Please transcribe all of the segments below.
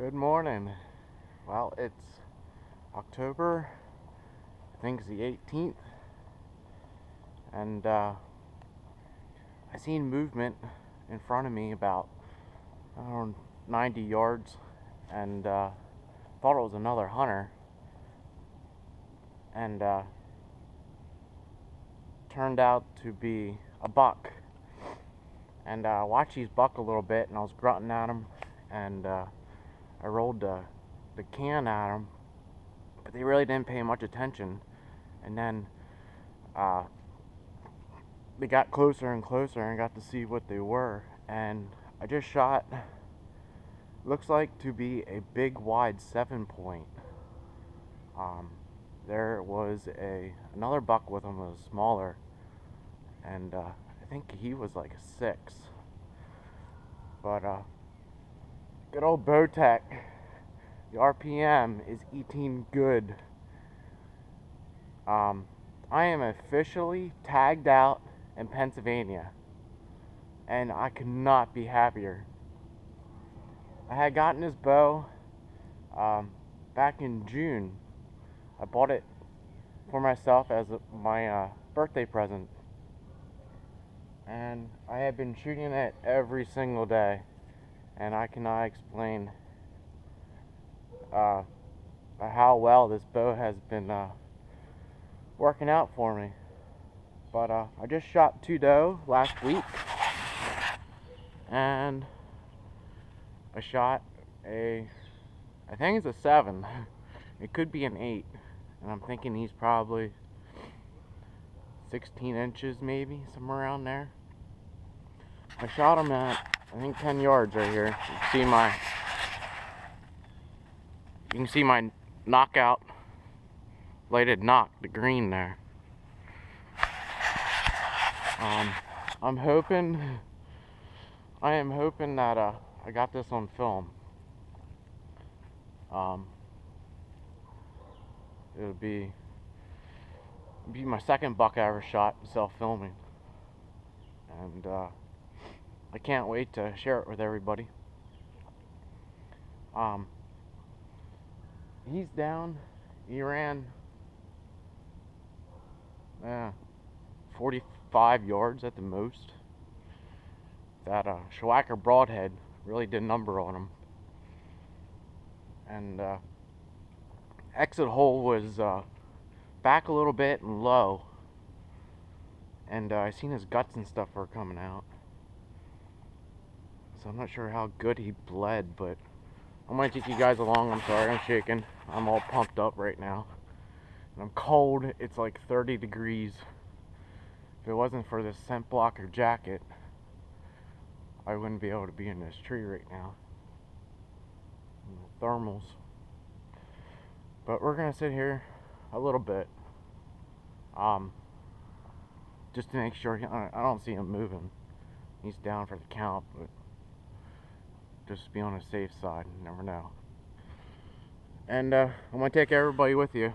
Good morning. Well, it's October, I think it's the 18th, and I seen movement in front of me about, I don't know, 90 yards, and thought it was another hunter, and turned out to be a buck. And I watched these buck a little bit, and I was grunting at him, and I rolled the can at them, but they really didn't pay much attention. And then they got closer and closer, and I got to see what they were. And I just shot, looks like to be a big wide 7-point. There was another buck with him that was smaller, and I think he was like a 6. But good old Bowtech, the RPM is eating good. I am officially tagged out in Pennsylvania, and I could not be happier. I had gotten this bow back in June. I bought it for myself as my birthday present, and I have been shooting it every single day, and I cannot explain how well this bow has been working out for me. But I just shot 2 doe last week, and I shot I think it's a 7. It could be an 8, and I'm thinking he's probably 16 inches, maybe somewhere around there. I shot him at, I think, 10 yards right here. You can see my knockout lighted knock, the green there. I am hoping that I got this on film. It'll be my second buck I ever shot self-filming, and I can't wait to share it with everybody. He's down. He ran 45 yards at the most. That Sweigart broadhead really did a number on him. And exit hole was back a little bit and low. And I seen his guts and stuff were coming out. So I'm not sure how good he bled, but I might take you guys along. I'm sorry, I'm shaking. I'm all pumped up right now. And I'm cold. It's like 30 degrees. If it wasn't for this scent blocker jacket, I wouldn't be able to be in this tree right now. And the thermals. But we're gonna sit here a little bit, just to make sure. I don't see him moving. He's down for the count, but just be on the safe side. You never know. And I'm gonna take everybody with me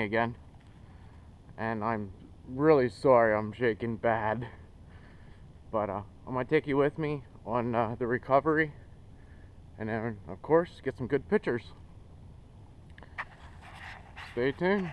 again. And I'm really sorry I'm shaking bad, but I'm gonna take you with me on the recovery, and then of course get some good pictures. Stay tuned.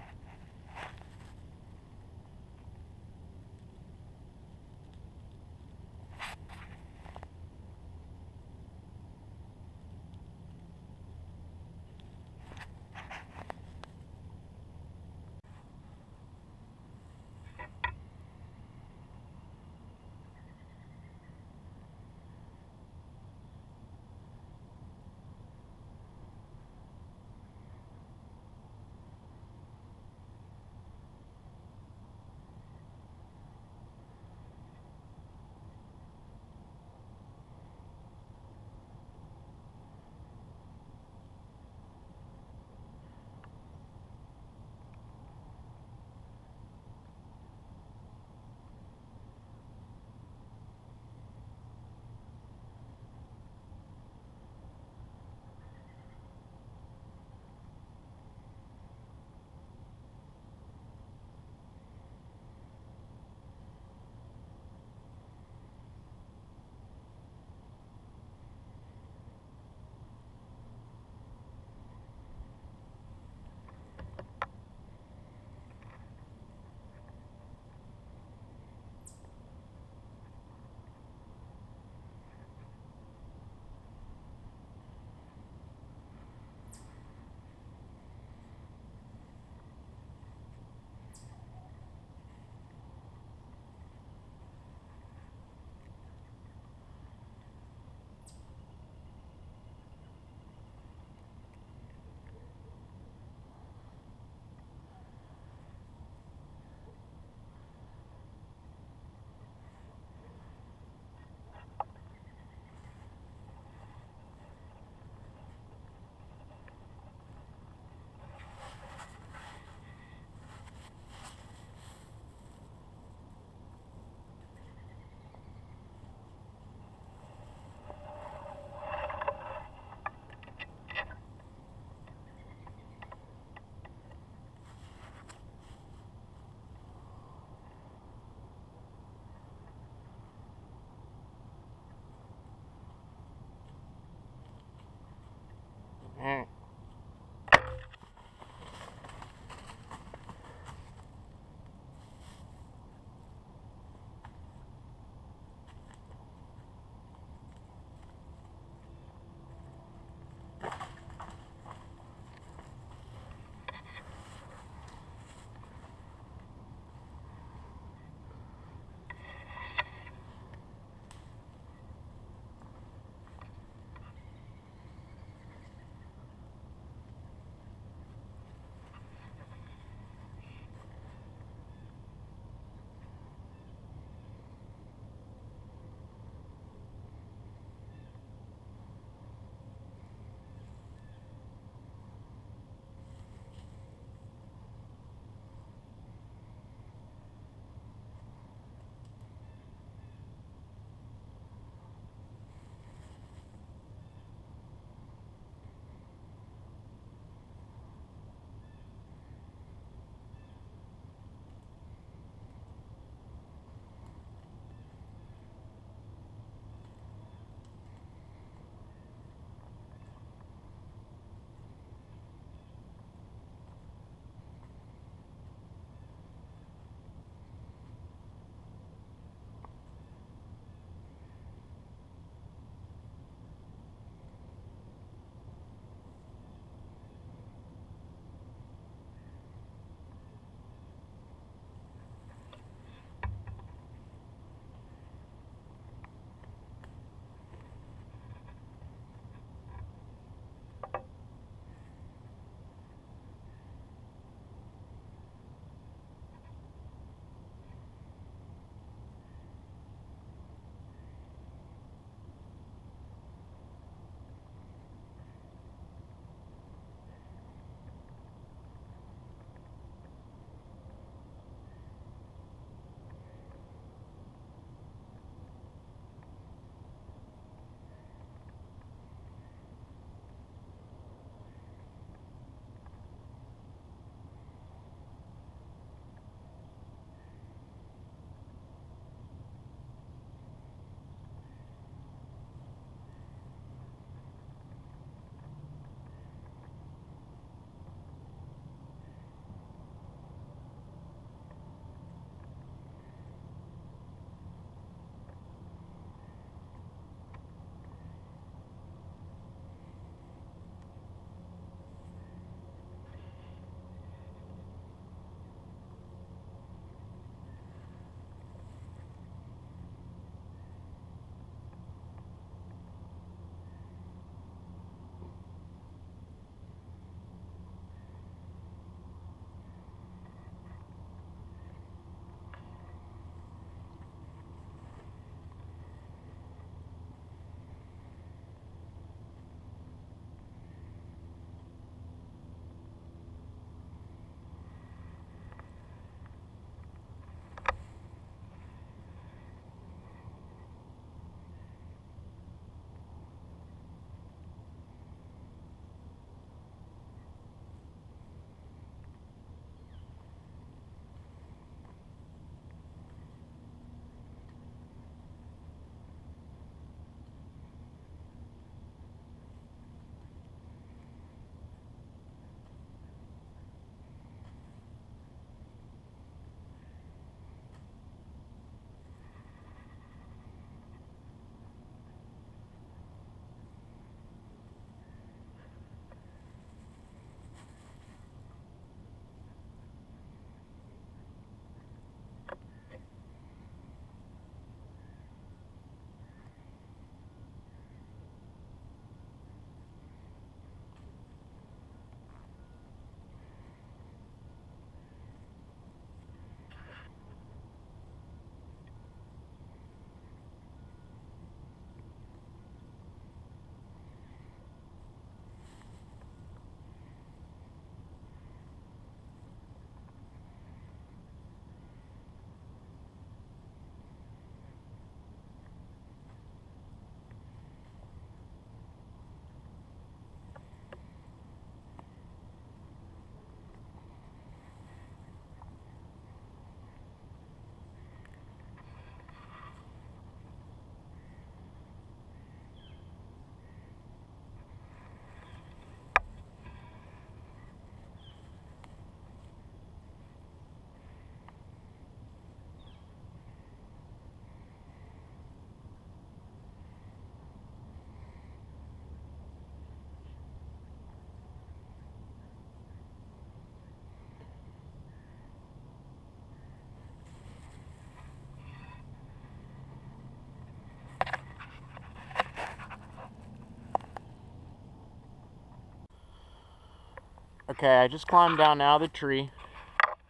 Okay, I just climbed down out of the tree,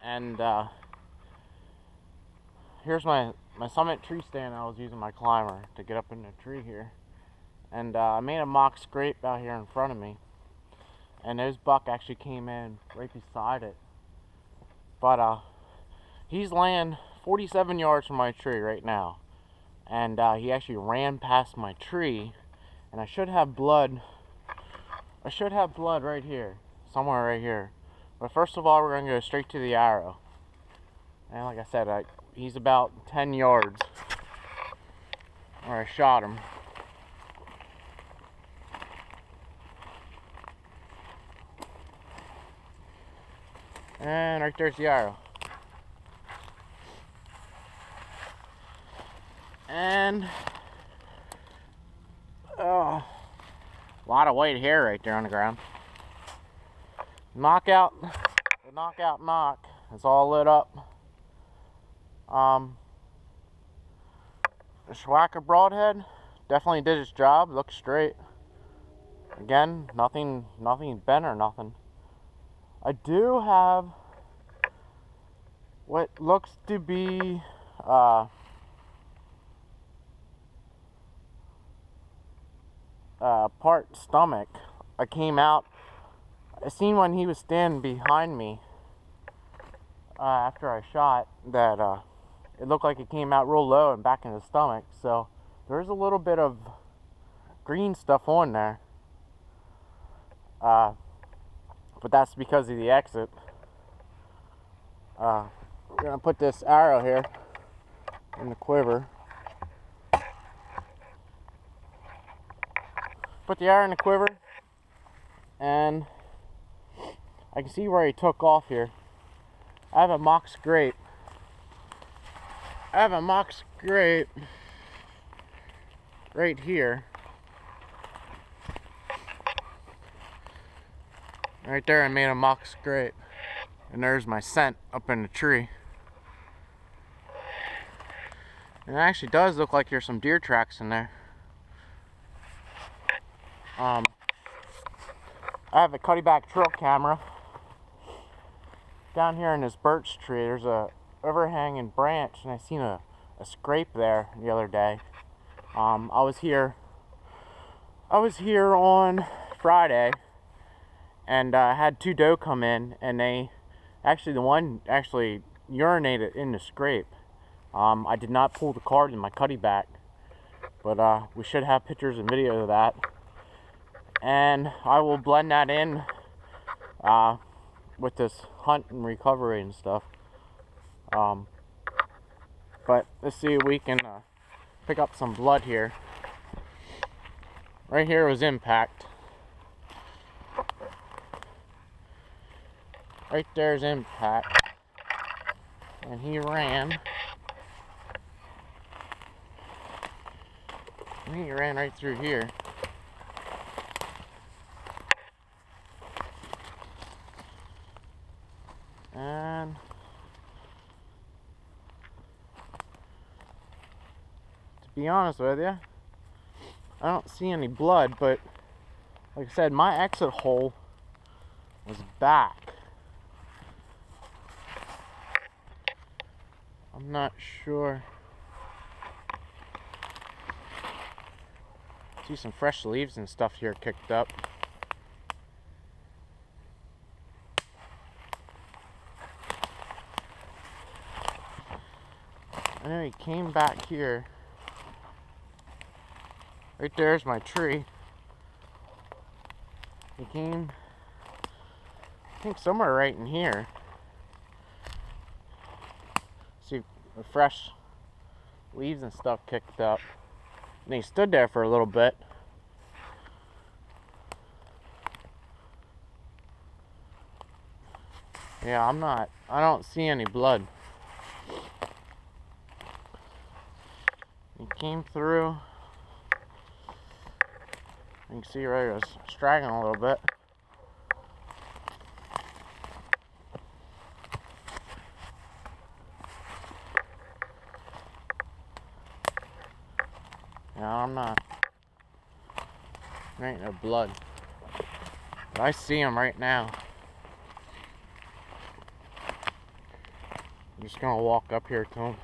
and here's my summit tree stand. I was using my climber to get up in the tree here, and I made a mock scrape out here in front of me, and this buck actually came in right beside it, but he's laying 47 yards from my tree right now, and he actually ran past my tree, and I should have blood right here, somewhere right here. But first of all, we're going to go straight to the arrow. And like I said, he's about 10 yards where I shot him. And right there's the arrow. And a lot of white hair right there on the ground. The knockout knock is all lit up. The Sweigart broadhead definitely did its job. Looks straight. Again, nothing bent or nothing. I do have what looks to be part stomach. I seen when he was standing behind me after I shot that it looked like it came out real low and back in the stomach, so there's a little bit of green stuff on there, but that's because of the exit. We're gonna put this arrow here in the quiver. Put the arrow in the quiver, and I can see where he took off here. I have a mock scrape. Right here. Right there I made a mock scrape. And there's my scent up in the tree. And it actually does look like there's some deer tracks in there. I have a cutty-back trail camera. Down here in this birch tree, there's a overhanging branch, and I seen a scrape there the other day. I was here on Friday, and I had two doe come in, and the one actually urinated in the scrape. I did not pull the card in my cutty back, but we should have pictures and video of that, and I will blend that in with this hunt and recovery and stuff. But let's see if we can pick up some blood here. Right here was impact. Right there's impact. And he ran. And he ran right through here. And to be honest with you, I don't see any blood, but like I said, my exit hole was back. I'm not sure. See some fresh leaves and stuff here kicked up. I know he came back here. Right there's my tree. He came, I think, somewhere right in here. See the fresh leaves and stuff kicked up. And he stood there for a little bit. Yeah, I don't see any blood. He came through. You can see right, it was straggling a little bit. Yeah, there ain't no blood. But I see him right now. just gonna walk up here to him.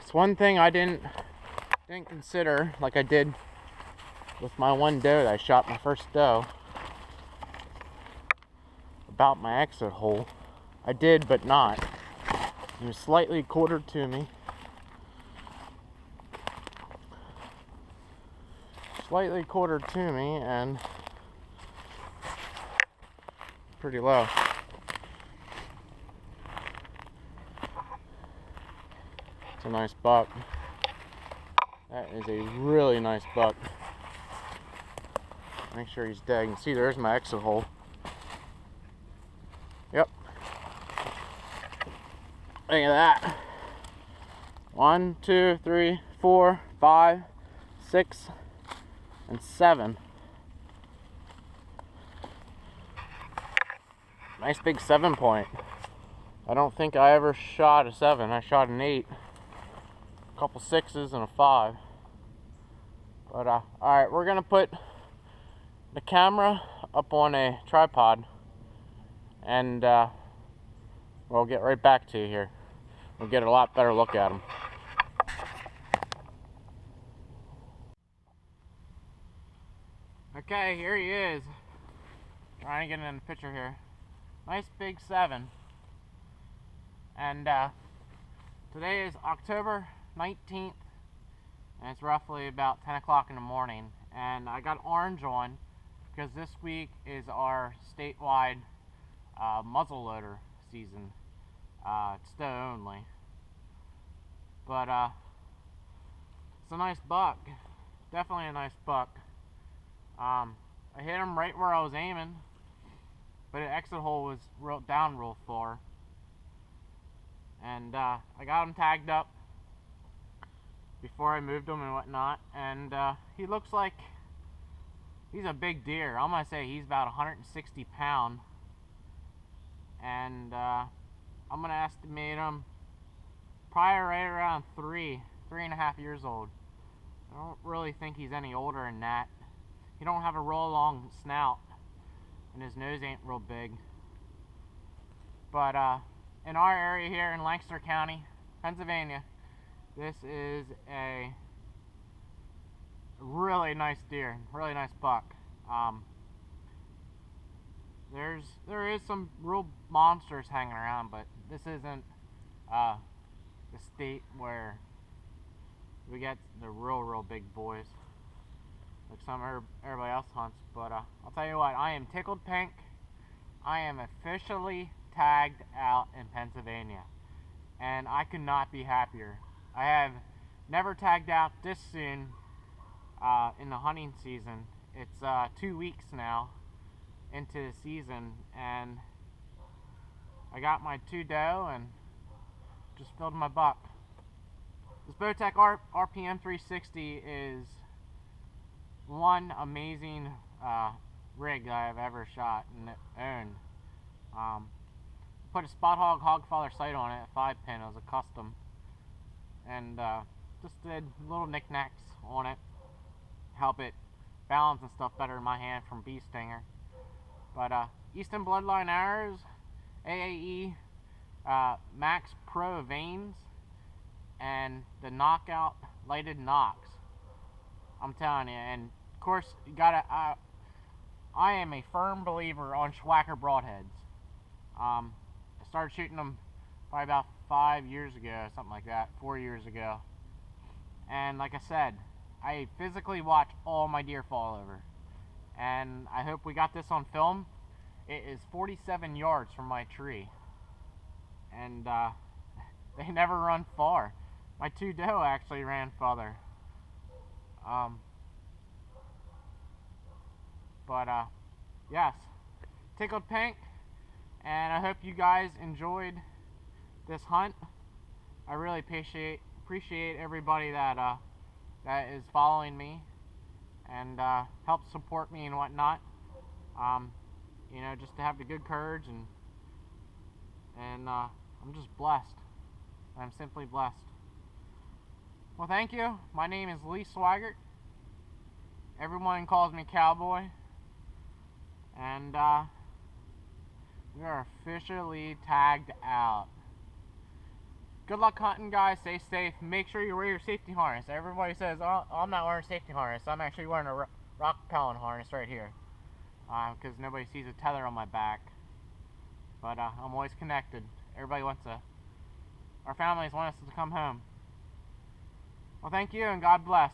It's one thing I didn't consider, like I did with my one doe that I shot my first doe, about my exit hole. I did, but not. He was slightly quartered to me. Slightly quartered to me and pretty low. It's a nice buck. That is a really nice buck. Make sure he's dead. You can see there's my exit hole. Yep. Look at that. 1, 2, 3, 4, 5, 6, and 7. Nice big 7-point. I don't think I ever shot a 7. I shot an 8. A couple 6s and a 5. But alright, we're gonna put the camera up on a tripod and we'll get right back to you here. We'll get a lot better look at him. Okay, here he is. Trying to get in the picture here. Nice big 7. And today is October 19th, and it's roughly about 10 o'clock in the morning. And I got orange on because this week is our statewide muzzleloader season. It's doe only. But it's a nice buck. Definitely a nice buck. I hit him right where I was aiming, but the exit hole was down real far. And I got him tagged up before I moved him and whatnot. And he looks like he's a big deer. I'm gonna say he's about 160 pounds. And I'm gonna estimate him probably right around 3.5 years old. I don't really think he's any older than that. He don't have a real long snout, and his nose ain't real big. But in our area here in Lancaster County, Pennsylvania, this is a really nice deer, really nice buck. There is some real monsters hanging around, but this isn't the state where we get the real big boys like everybody else hunts. But I'll tell you what, I am tickled pink. I am officially tagged out in Pennsylvania, and I could not be happier. I have never tagged out this soon in the hunting season. It's 2 weeks now into the season, and I got my 2 doe and just filled my buck. This Bowtech RPM 360 is one amazing rig I have ever shot and owned. Put a Spot Hog Father sight on it, a 5-pin. It was a custom, and just did little knickknacks on it, help it balance and stuff better in my hand from bee stinger. But Easton Bloodline arrows, AAE Max Pro vanes, and the Knockout lighted nocks. I'm telling you, and of course you gotta. I am a firm believer on Sweigart broadheads. I started shooting them probably about 5 years ago, something like that, 4 years ago. And like I said, I physically watch all my deer fall over. And I hope we got this on film. It is 47 yards from my tree. And they never run far. My 2 doe actually ran farther. Yes, tickled pink, and I hope you guys enjoyed this hunt. I really appreciate everybody that that is following me and helps support me and whatnot. You know, just to have the good courage, and I'm just blessed. I'm simply blessed. Well, thank you. My name is Lee Sweigart. Everyone calls me Cowboy. And We are officially tagged out. Good luck hunting, guys. Stay safe. Make sure you wear your safety harness. Everybody says, oh, I'm not wearing a safety harness. I'm actually wearing a rock repellent harness right here. Because nobody sees a tether on my back. But I'm always connected. Everybody wants to, our families want us to come home. Well, thank you and God bless.